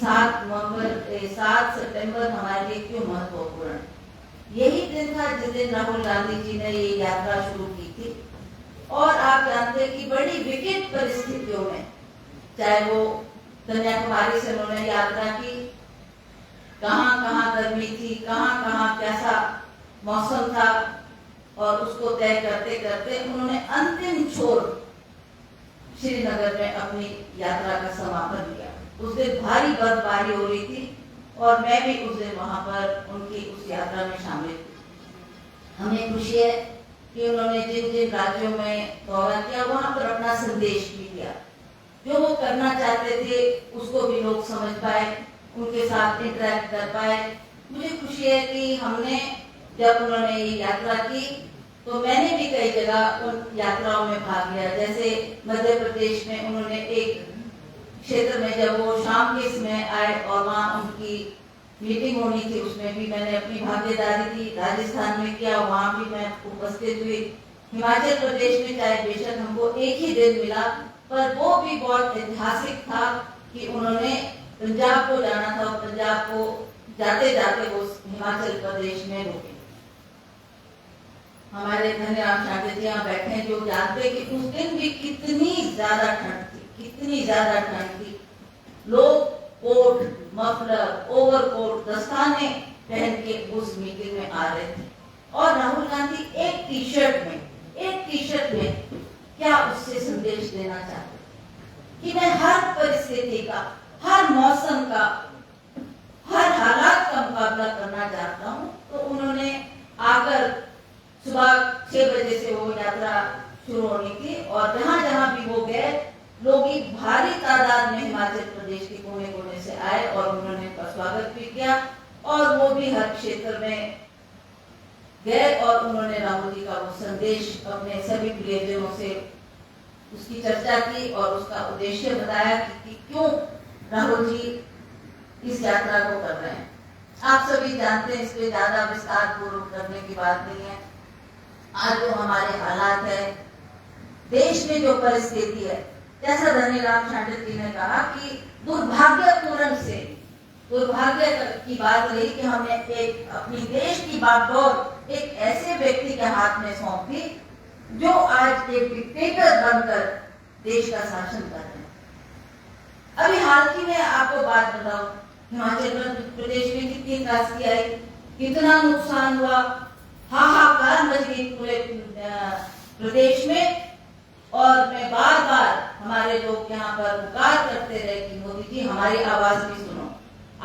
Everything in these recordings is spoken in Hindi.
7 सितंबर हमारे लिए क्यों महत्वपूर्ण है। यही दिन था जिस दिन राहुल गांधी जी ने ये यात्रा शुरू की थी। और आप जानते हैं कि बड़ी विकट परिस्थितियों में, चाहे वो कन्याकुमारी से उन्होंने यात्रा की, कहाँ कहाँ गर्मी थी, कहाँ कहाँ कैसा मौसम था, और उसको तय करते करते उन्होंने अंतिम छोर श्रीनगर में अपनी यात्रा का समापन किया। उस दिन भारी बर्फबारी हो रही थी और मैं भी उस दिन वहां पर उनकी उस यात्रा में शामिल थी। हमें खुशी है कि उन्होंने जिन जिन राज्यों में दौरा किया वहां पर अपना संदेश भी दिया। जो वो करना चाहते थे उसको भी लोग समझ पाए, उनके साथ इंटरेक्ट कर पाए। मुझे खुशी है कि हमने जब उन्होंने ये यात्रा की तो मैंने भी कई जगह उन यात्राओं में भाग लिया। जैसे मध्य प्रदेश में उन्होंने एक क्षेत्र में जब वो शाम के समय आए और वहाँ उनकी मीटिंग होनी थी, उसमें भी मैंने अपनी भागीदारी दी। राजस्थान में किया, वहाँ भी मैं उपस्थित हुई। हिमाचल प्रदेश में चाहे बेशक हमको एक ही दिन मिला, पर वो भी बहुत ऐतिहासिक था कि उन्होंने पंजाब को जाना था और पंजाब को जाते जाते वो हिमाचल प्रदेश में रुके। हमारे धन्यवाद ठाकुर जी यहाँ बैठे हैं जो जानते कि उस दिन भी कितनी ज्यादा ठंड थी, कितनी ज्यादा ठंड थी। लोग कोट, मफलर, ओवरकोट, दस्ताने पहन के उस मीटिंग में आ रहे थे और राहुल गांधी एक टी शर्ट में क्या उससे संदेश देना चाहते कि मैं हर परिस्थिति का, हर मौसम का, हर हालात का मुकाबला करना चाहता हूँ। तो उन्होंने आकर सुबह 6 बजे से वो यात्रा शुरू होनी थी और जहां जहां भी वो गए लोग भारी तादाद में हिमाचल प्रदेश के कोने कोने से आए और उन्होंने उनका स्वागत भी किया और वो भी हर क्षेत्र में गए और उन्होंने राहुल जी का वो संदेश अपने सभी प्रियजनों से उसकी चर्चा की और उसका उद्देश्य बताया कि क्यों राहुल जी इस यात्रा को कर रहे हैं। आप सभी जानते हैं, इसलिए ज्यादा विस्तार पूर्वक करने की बात नहीं है। आज जो हमारे हालात है, देश में जो परिस्थिति है, जैसा धनीराम शांडिल जी ने कहा कि दुर्भाग्य की बात रही कि हमने एक अपनी देश की बागडोर एक ऐसे व्यक्ति के हाथ में सौंप दी जो आज एक डिक्टेटर बनकर देश का शासन कर रहे हैं। अभी हाल ही में आपको बात बताऊं, हिमाचल प्रदेश में कितनी त्रासदी आई, कितना नुकसान हुआ, हाहाकार मच गई पूरे प्रदेश में। और मैं बार बार हमारे लोग यहाँ पर पुकार करते रहे कि मोदी जी हमारी आवाज भी सुनो।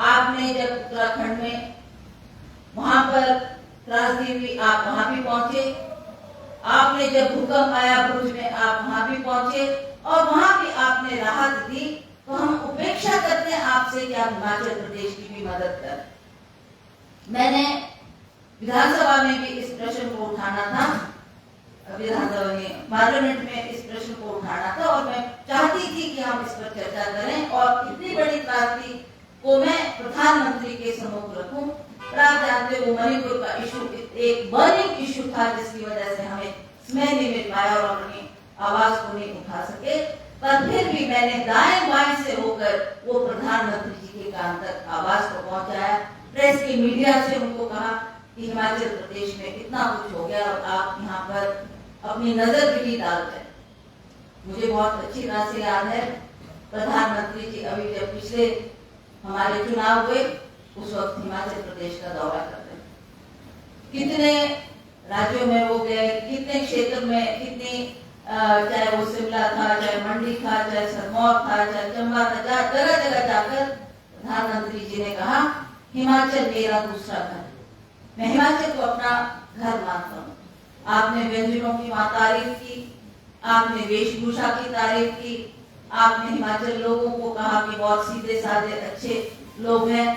आपने जब उत्तराखंड में वहां पर त्रासदी हुई, आप वहां भी पहुंचे। आपने जब भूकंप आया भुज में, आप वहां भी पहुंचे और वहां भी आपने राहत दी। तो हम उपेक्षा करते हैं आपसे कि आप हिमाचल प्रदेश की भी मदद करें। मैंने विधानसभा में भी इस प्रश्न को उठाना था, विधानसभा में पार्लियामेंट में इस प्रश्न को उठाना था और मैं चाहती थी कि हम इस पर चर्चा करें और इतनी बड़ी त्रासदी को मैं प्रधानमंत्री के सम्मुख रखूं। आप जानते हो मणिपुर का इशू एक बर्निंग इशू था जिसकी वजह से हमें समय नहीं मिल पाया और अपनी आवाज को नहीं उठा सके, पर फिर भी मैंने दाएं बाएं से होकर वो प्रधानमंत्री जी के कान तक आवाज को पहुंचाया। प्रेस की मीडिया से उनको कहा कि हिमाचल प्रदेश में इतना कुछ हो गया और आप यहाँ पर अपनी नजर भी डाल रहे। मुझे बहुत अच्छी तरह से याद है प्रधानमंत्री जी अभी जब पिछले हमारे चुनाव हुए उस वक्त हिमाचल प्रदेश का दौरा करते, कितने राज्यों में वो गए, कितने क्षेत्र में, कितनी चाहे वो शिमला था, चाहे मंडी था, चाहे सिरमौर था, चाहे चंबा था, जगह जगह जाकर प्रधानमंत्री जी ने कहा हिमाचल मेरा दूसरा घर, मैं हिमाचल को अपना घर मानता हूँ। आपने व्यंजनों की वहां तारीफ की, आपने वेशभूषा की तारीफ की, आपने हिमाचल लोगों को कहा कि बहुत सीधे साधे अच्छे लोग हैं।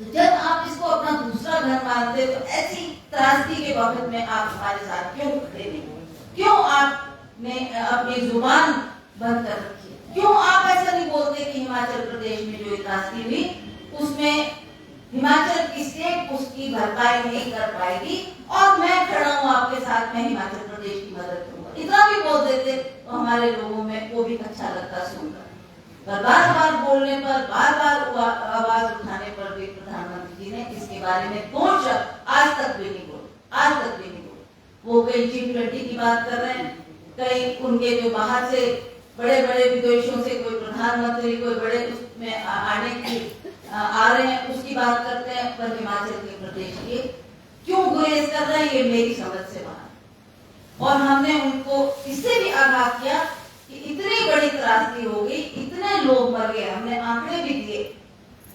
तो जब आप इसको अपना दूसरा घर मानते तो ऐसी त्रासदी के वक्त में आप हमारे साथ क्यों खड़े नहीं? क्यों आपने अपनी जुबान बंद कर रखी? क्यों आप ऐसा नहीं बोलते कि हिमाचल प्रदेश में जो त्रासदी हुई उसमें हिमाचल की स्टेट उसकी भरपाई नहीं कर पाएगी और मैं खड़ा हूँ आपके साथ, मैं हिमाचल प्रदेश की मदद करूंगा। इतना भी बोल देते तो हमारे लोगों में वो भी अच्छा लगता सुनकर। पर बार बार बोलने पर, बार बार आवाज उठाने पर भी प्रधानमंत्री जी ने इसके बारे में 2 शब्द आज तक भी नहीं बोले, आज तक भी नहीं बोले। वो कहीं G20 की बात कर रहे हैं, कहीं उनके जो बाहर से बड़े बड़े विदेशों से कोई प्रधानमंत्री कोई बड़े उसमें आने की आ रहे हैं उसकी बात करते हैं, पर हिमाचल के प्रदेश के क्यों गुरेज कर रहे हैं ये मेरी समझ से बाहर। और हमने उनको इससे भी आगाह किया कि इतनी बड़ी त्रासदी हो गई, इतने लोग मर गए, हमने आंकड़े भी दिए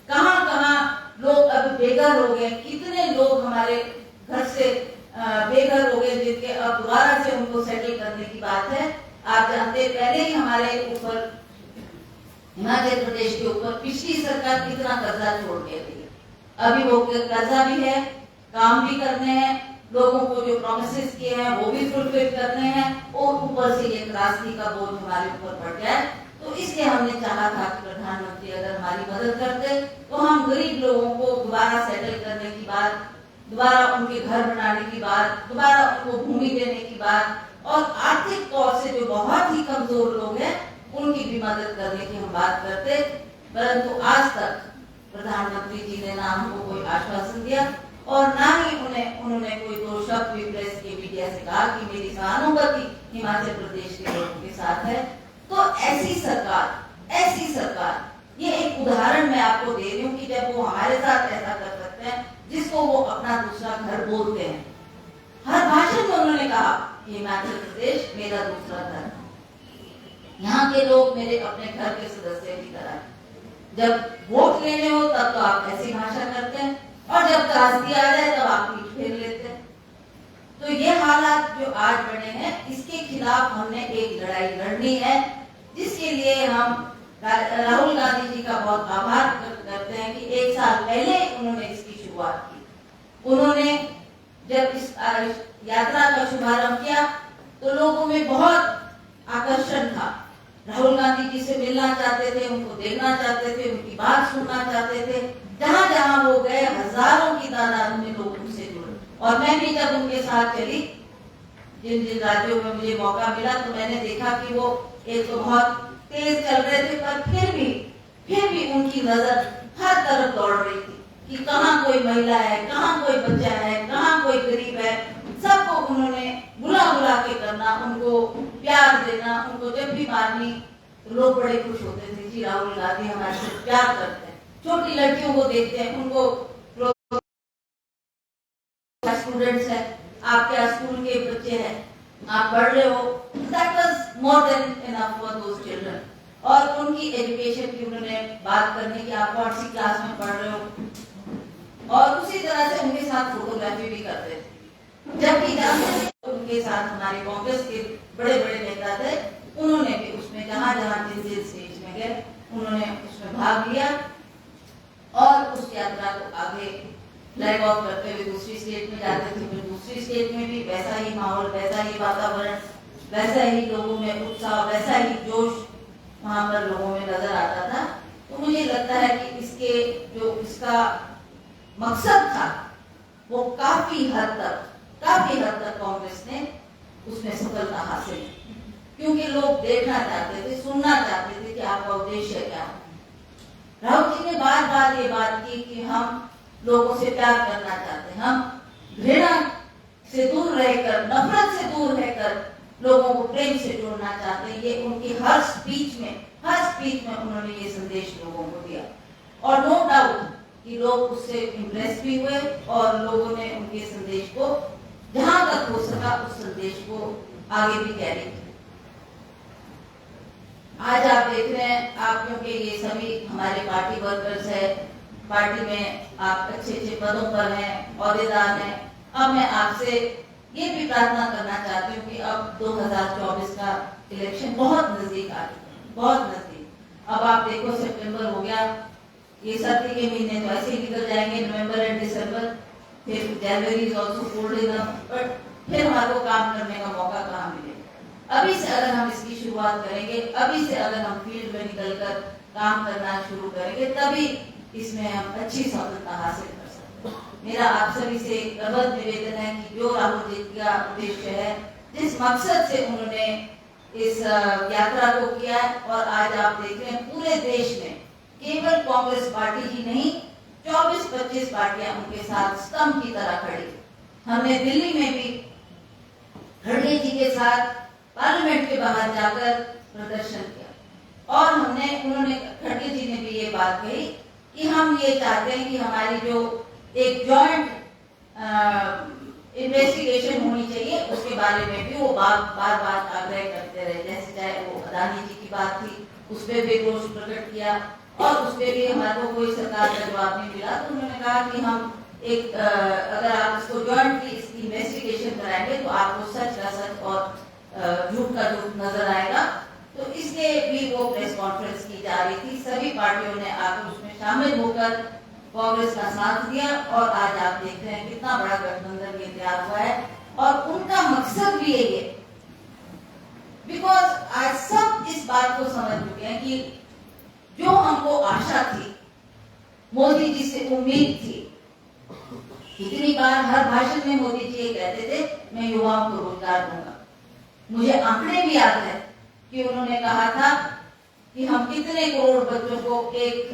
कहां कहां लोग अब बेघर हो गए, कितने लोग हमारे घर से बेघर हो गए जिनके अब दोबारा से उनको सेटल करने की बात है। आप जानते पहले ही हमारे ऊपर हिमाचल प्रदेश के ऊपर पिछली सरकार कितना कर्जा छोड़ के गई, अभी वो कर्जा भी है, काम भी करने हैं, लोगों को जो प्रॉमिसेस किए हैं वो भी फुलफिल करने हैं, और ऊपर से ये त्रासदी का बोझ हमारे ऊपर पड़ जाए। तो इसलिए हमने चाहा था कि प्रधानमंत्री अगर हमारी मदद करते तो हम गरीब लोगों को दोबारा सेटल करने की बात, दोबारा उनके घर बनाने की बात, दोबारा उनको भूमि देने की बात, और आर्थिक तौर से जो बहुत ही कमजोर लोग हैं उनकी भी मदद करने की हम बात करते। परंतु आज तक प्रधानमंत्री जी ने ना हमको कोई आश्वासन दिया और ना ही उन्होंने कोई 2 शब्द भी प्रेस के मीडिया से कहा कि मेरी सहानुभूति हिमाचल प्रदेश के लोगों के साथ है। तो ऐसी सरकार, ये एक उदाहरण मैं आपको दे रही हूँ कि जब वो हमारे साथ ऐसा कर सकते हैं जिसको वो अपना दूसरा घर बोलते हैं। हर भाषण में उन्होंने कहा हिमाचल प्रदेश मेरा दूसरा घर, यहाँ के लोग मेरे अपने घर के सदस्य की तरह। जब वोट लेने हो तब तो आप ऐसी भाषा करते हैं, और जब त्रासदी आ जाए तब आप पीठ फेर लेते हैं। तो ये हालात जो आज बने हैं इसके खिलाफ हमने एक लड़ाई लड़नी है, जिसके लिए हम राहुल गांधी जी का बहुत आभार करते हैं कि 1 साल पहले उन्होंने इसकी शुरुआत की। उन्होंने जब इस यात्रा का शुभारंभ किया तो लोगों में बहुत आकर्षण था, राहुल गांधी जी से मिलना चाहते थे, उनको देखना चाहते थे, उनकी बात सुनना चाहते थे। जहां जहां वो गए हजारों की तादाद में लोग उनसे जुड़े, और मैं भी जब उनके साथ चली जिन जिन राज्यों में मुझे मौका मिला तो मैंने देखा कि वो एक तो बहुत तेज चल रहे थे, पर फिर भी उनकी नजर हर तरफ दौड़ रही थी कि कहाँ कोई महिला है, कहाँ कोई बच्चा है, कहाँ कोई गरीब है। सबको उन्होंने बुला बुला के करना, उनको प्यार देना। उनको जब भी मारनी तो लोग बड़े खुश होते थे, जी राहुल गांधी हमारे से प्यार करते हैं। छोटी लड़कियों को देखते हैं, उनको स्टूडेंट्स है, आपके स्कूल के बच्चे हैं, आप पढ़ रहे हो, that was more than enough for those children। और उनकी एजुकेशन की उन्होंने बात करने की, आप कौन सी क्लास में पढ़ रहे हो, और उसी तरह से उनके साथ फोटोग्राफी भी करते थे। जबकि जानते थे उनके साथ हमारे कांग्रेस के बड़े बड़े नेता थे, उन्होंने भी उसमें जहां जहां जिस स्टेज में गए उन्होंने उसमें भाग लिया, और उस यात्रा को आगे फ्लैग ऑफ करते हुए दूसरी स्टेट में जाते थे। फिर दूसरी स्टेट में भी वैसा ही माहौल, वैसा ही वातावरण, वैसा ही लोगों में उत्साह, वैसा ही जोश वहां पर लोगों में नजर आता था। तो मुझे लगता है कि इसका मकसद था वो काफी हद तक कांग्रेस ने उसमें सफलता हासिल की, क्योंकि लोग देखना चाहते थे, सुनना चाहते थे कि आपका उद्देश्य क्या है। राहुल जी ने बार बार ये बात की कि हम लोगों से प्यार करना चाहते हैं, हम घृणा से दूर रहकर, नफरत से दूर रहकर लोगों को प्रेम से जोड़ना चाहते हैं। ये उनकी हर स्पीच में उन्होंने ये संदेश लोगों को दिया, और नो डाउट कि लोग उससे इम्प्रेस भी हुए, और लोगों ने उनके संदेश को जहां तक हो सका उस संदेश को आगे भी कैरी किया। आज आप देख रहे हैं, आप क्योंकि ये सभी हमारे पार्टी वर्कर्स है, पार्टी में आप अच्छे पदों पर हैं, ओहदेदार हैं। अब मैं आपसे ये भी प्रार्थना करना चाहती हूँ कि अब 2024 का इलेक्शन बहुत नजदीक आ चुका है, बहुत नजदीक। अब आप देखो सितंबर हो गया, ये सर्दी के महीने तो ऐसे ही निकल जाएंगे, नवंबर एंड दिसंबर, फिर जनवरी is also cold enough, but फिर हमारे को काम करने का मौका कहाँ मिलेगा। अभी से अगर हम इसकी शुरुआत करेंगे, अभी से अगर हम फील्ड में निकलकर काम करना शुरू करेंगे, तभी इसमें हम अच्छी सफलता हासिल कर सकते हैं। मेरा आप सभी से प्रबल निवेदन है कि जो राहुल जी का उद्देश्य है, जिस मकसद से उन्होंने इस यात्रा को किया है। और आज आप देख रहे हैं पूरे देश में केवल कांग्रेस पार्टी ही नहीं, 24-25 पार्टियां उनके साथ स्तंभ की तरह खड़ी। हमने दिल्ली में भी खड़गे जी के साथ पार्लियामेंट के बाहर जाकर प्रदर्शन किया और उन्होंने खड़गे जी ने भी ये बात कही कि हम ये चाहते हैं कि हमारी जो एक जॉइंट इन्वेस्टिगेशन होनी चाहिए, उसके बारे में भी वो बार बार आग्रह करते रहे। जैसे चाहे वो अदानी जी की बात थी, उस पर भी रोष प्रकट किया और उस पर भी हमारे को कोई सरकार का जवाब नहीं मिला। तो उन्होंने कहा कि हम एक अगर आप इसको जॉइंटली इसकी इन्वेस्टिगेशन कराएंगे तो आपको सच का सच और झूठ का झूठ नजर आएगा। तो इसलिए भी वो प्रेस कॉन्फ्रेंस की जा रही थी। सभी पार्टियों ने आकर उसमें शामिल होकर कांग्रेस का साथ दिया और आज आप देख रहे हैं कितना बड़ा गठबंधन ये तैयार हुआ है। और उनका मकसद भी यही है, बिकॉज आज सब इस बात को समझ चुके हैं कि जो हमको आशा थी, मोदी जी से उम्मीद थी, कितनी बार हर भाषण में मोदी जी ये कहते थे मैं युवाओं को रोजगार दूंगा। मुझे आंकड़े भी याद है कि उन्होंने कहा था कि हम कितने करोड़ बच्चों को एक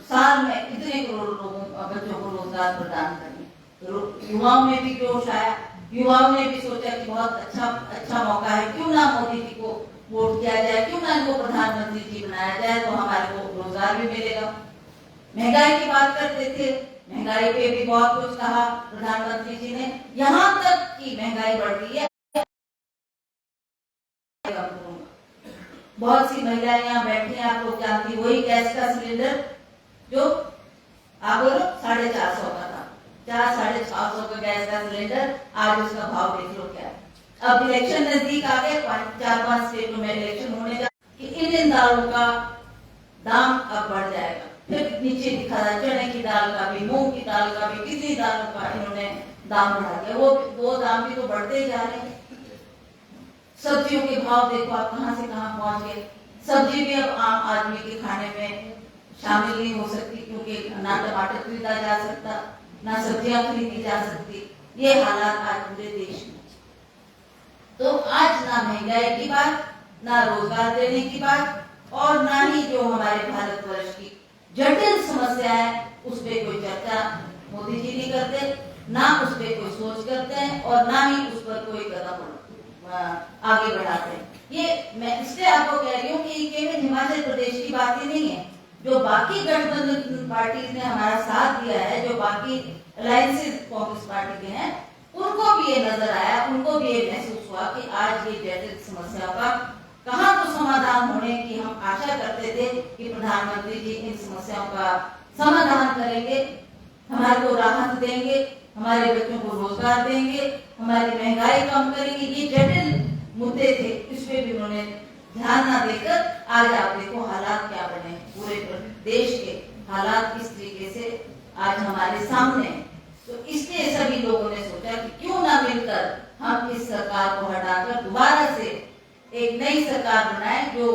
साल में कितने करोड़ बच्चों को रोजगार प्रदान करेंगे। तो युवाओं में भी जोश आया, युवाओं ने भी सोचा कि बहुत अच्छा मौका है, क्यों ना मोदी जी को वोट किया जाए, क्यों ना इनको प्रधानमंत्री जी बनाया जाए, तो हमारे को रोजगार भी मिलेगा। महंगाई की बात करते थे, महंगाई पे भी बहुत कुछ कहा प्रधानमंत्री जी ने, यहाँ तक कि महंगाई बढ़ गई है। बहुत सी महिलाएं यहाँ बैठी हैं, आप लोग जानती, वही गैस का सिलेंडर जो आप बोलो 450 का था, 400-450 का गैस का सिलेंडर, आज उसका भाव देख लो क्या है। अब इलेक्शन नजदीक आ गए, 4-5 स्टेटों में इलेक्शन होने जा कि इन दालों का दाम अब बढ़ जाएगा। फिर नीचे दिखा रहा है चने की दाल का भी, मूंग की दाल का भी, किसी दालों का इन्होंने दाम बढ़ा दिया। वो दाम भी तो बढ़ते ही जा रहे हैं। सब्जियों के भाव देखो आप कहां से कहां पहुंच गए। सब्जी भी अब आम आदमी के खाने में शामिल नहीं हो सकती, क्योंकि ना टमाटर खरीदा जा सकता, ना सब्जियां खरीदी जा सकती। ये हालात आज पूरे देश में। तो आज ना महंगाई की बात, ना रोजगार देने की बात, और ना ही जो हमारे भारतवर्ष की जटिल समस्या है उस पर कोई चर्चा मोदी जी नहीं करते, ना उस पर कोई सोच करते हैं और ना ही उस पर कोई कदम आगे बढ़ाते हैं। ये मैं इसलिए आपको कह रही हूँ कि केवल हिमाचल प्रदेश की बात ही नहीं है, जो बाकी गठबंधन पार्टी ने हमारा साथ दिया है, जो बाकी अलायंसेस कांग्रेस पार्टी के हैं, उनको भी ये नजर आया, उनको भी ये महसूस हुआ कि आज ये जटिल समस्या का कहाँ तो समाधान होने की हम आशा करते थे कि प्रधानमंत्री जी इन समस्याओं का समाधान करेंगे, हमारे को राहत देंगे, हमारे बच्चों को रोजगार देंगे, हमारी महंगाई कम करेंगे। ये जटिल मुद्दे थे, इस पे भी उन्होंने ध्यान ना देकर आज आप देखो हालात क्या बने, पूरे देश के हालात किस तरीके से आज हमारे सामने हैं। तो इसलिए सभी लोगों ने सोचा कि क्यों ना मिलकर हम इस सरकार को हटाकर दोबारा से एक नई सरकार बनाए, जो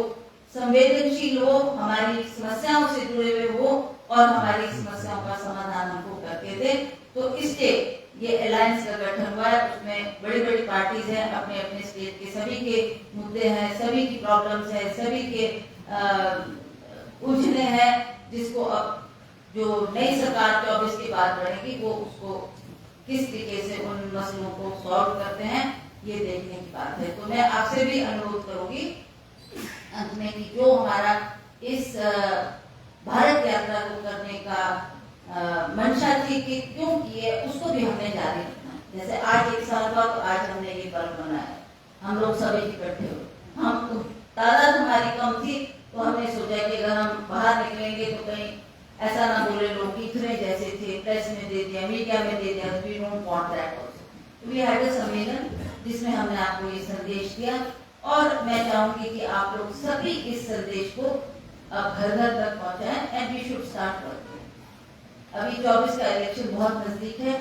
संवेदनशील हो, हमारी समस्याओं से जुड़े हुए हो और हमारी समस्याओं का समाधान हमको करके दे। तो इसलिए ये अलायंस का गठन हुआ है, उसमें बड़ी बड़ी पार्टीज हैं, अपने अपने स्टेट के सभी के मुद्दे हैं, सभी की प्रॉब्लम्स है, सभी के उलझने हैं, जिसको अब जो नई सरकार 24 की बात बढ़ेगी वो उसको किस तरीके से उन मसलों को सॉल्व करते हैं, ये देखने की बात है। तो मैं आपसे भी अनुरोध करूंगी अंत में कि जो हमारा इस भारत यात्रा को करने का मंशा थी कि क्यों किए, उसको भी हमने जारी रखना। जैसे आज 1 साल हुआ तो आज हमने ये पर्व मनाया, हम लोग सभी इकट्ठे हुए, हम तादाद हमारी कम थी, तो हमने सोचा कि अगर हम बाहर निकलेंगे तो कहीं ऐसा ना बोले लोग कि इतने जैसे थे, प्रेस में दे दिया, मीडिया में दे दिया, we don't want that also। We had a सम्मेलन जिसमें हमने आपको ये संदेश दिया और मैं चाहूंगी कि आप लोग सभी इस संदेश को अब घर घर तक पहुंचाएं and we should start working. अभी 24 का इलेक्शन बहुत नजदीक है,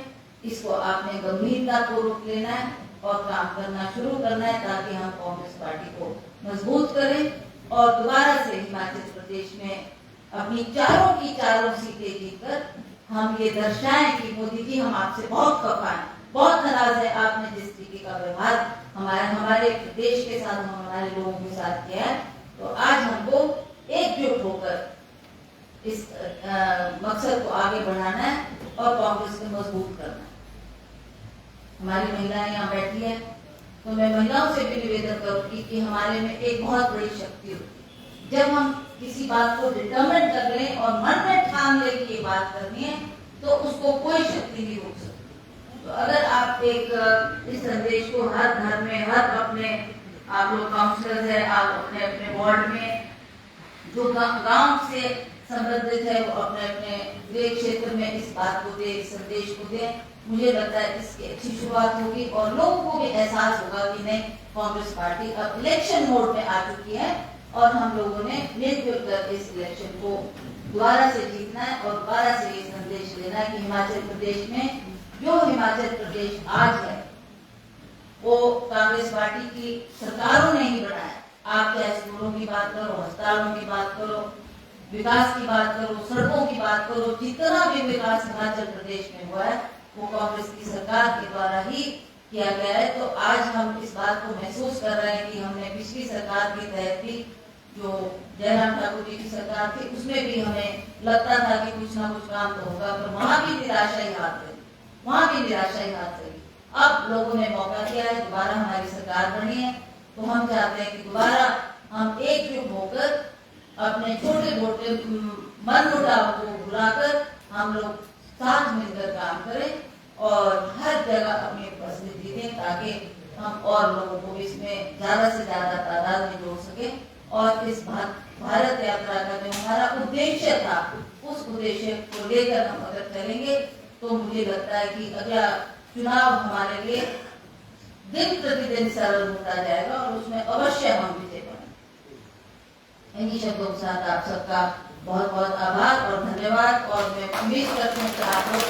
इसको आपने गंभीरता पूर्वक लेना है और काम करना शुरू करना है, ताकि हम कांग्रेस पार्टी को मजबूत करें और दोबारा से हिमाचल प्रदेश में अपनी चारों की चारों सीटें जीतकर हम ये दर्शाएं कि मोदी जी हम आपसे बहुत खफा हैं, बहुत नाराज है, आपने जिस तरीके का व्यवहार हमारे देश के साथ, हमारे लोगों के साथ किया है। तो आज हमको एकजुट होकर इस मकसद को आगे बढ़ाना है और कांग्रेस को मजबूत करना है। हमारी महिलाएं यहाँ बैठी है, तो मैं महिलाओं से भी निवेदन करूंगी कि हमारे में एक बहुत बड़ी शक्ति होती है। जब हम किसी बात को डिटरमिन कर लें और मन में ठान लें कि ये बात करनी है, तो उसको कोई शक्ति नहीं रोक सकती। तो अगर आप इस संदेश को हर घर में, हर अपने, आप लोग काउंसलर है, आप अपने अपने वार्ड में जो गांव से संबंधित है, वो अपने अपने गृह क्षेत्र में इस बात को दे, इस संदेश को दे। मुझे लगता है इसकी अच्छी शुरुआत होगी और लोगों को भी एहसास होगा कि नहीं, कांग्रेस पार्टी अब इलेक्शन मोड में आ चुकी है और हम लोगों ने मिलजुल कर इस इलेक्शन को दोबारा से जीतना है और दोबारा से ये संदेश देना है कि हिमाचल प्रदेश में जो हिमाचल प्रदेश आज है वो कांग्रेस पार्टी की सरकारों ने ही बनाया। आप चाहे स्कूलों की बात करो, अस्पतालों की बात करो, विकास की बात करो, सड़कों की बात करो, जितना भी विकास हिमाचल प्रदेश में हुआ है वो कांग्रेस की सरकार के द्वारा ही किया गया है। तो आज हम इस बात को महसूस कर रहे हैं कि हमने पिछली सरकार के तहत भी, जो जयराम ठाकुर जी की सरकार थी, उसमें भी हमें लगता था कि कुछ ना कुछ काम तो होगा, पर वहां भी निराशा ही हाथ लगी, वहां भी निराशा ही हाथ लगी। अब लोगों ने मौका दिया है, दोबारा हमारी सरकार बनी है, तो हम चाहते हैं कि दोबारा हम एकजुट होकर अपने छोटे मोटे मन मुटाव को भुलाकर हम लोग साथ मिलकर काम करें और हर जगह अपनी उपस्थिति दें, ताकि हम और लोगों को इसमें ज्यादा से ज्यादा तादाद में जोड़ सके और इस भारत यात्रा का जो हमारा उद्देश्य था, उस उद्देश्य को लेकर हम अगर चलेंगे तो मुझे लगता है कि अगला चुनाव हमारे लिए दिन प्रतिदिन सरल होता जाएगा और उसमें अवश्य हम विजय बनेंगे। इन्हीं शब्दों के साथ आप सबका बहुत बहुत आभार और धन्यवाद और मैं उम्मीद करती हूँ कि आप लोग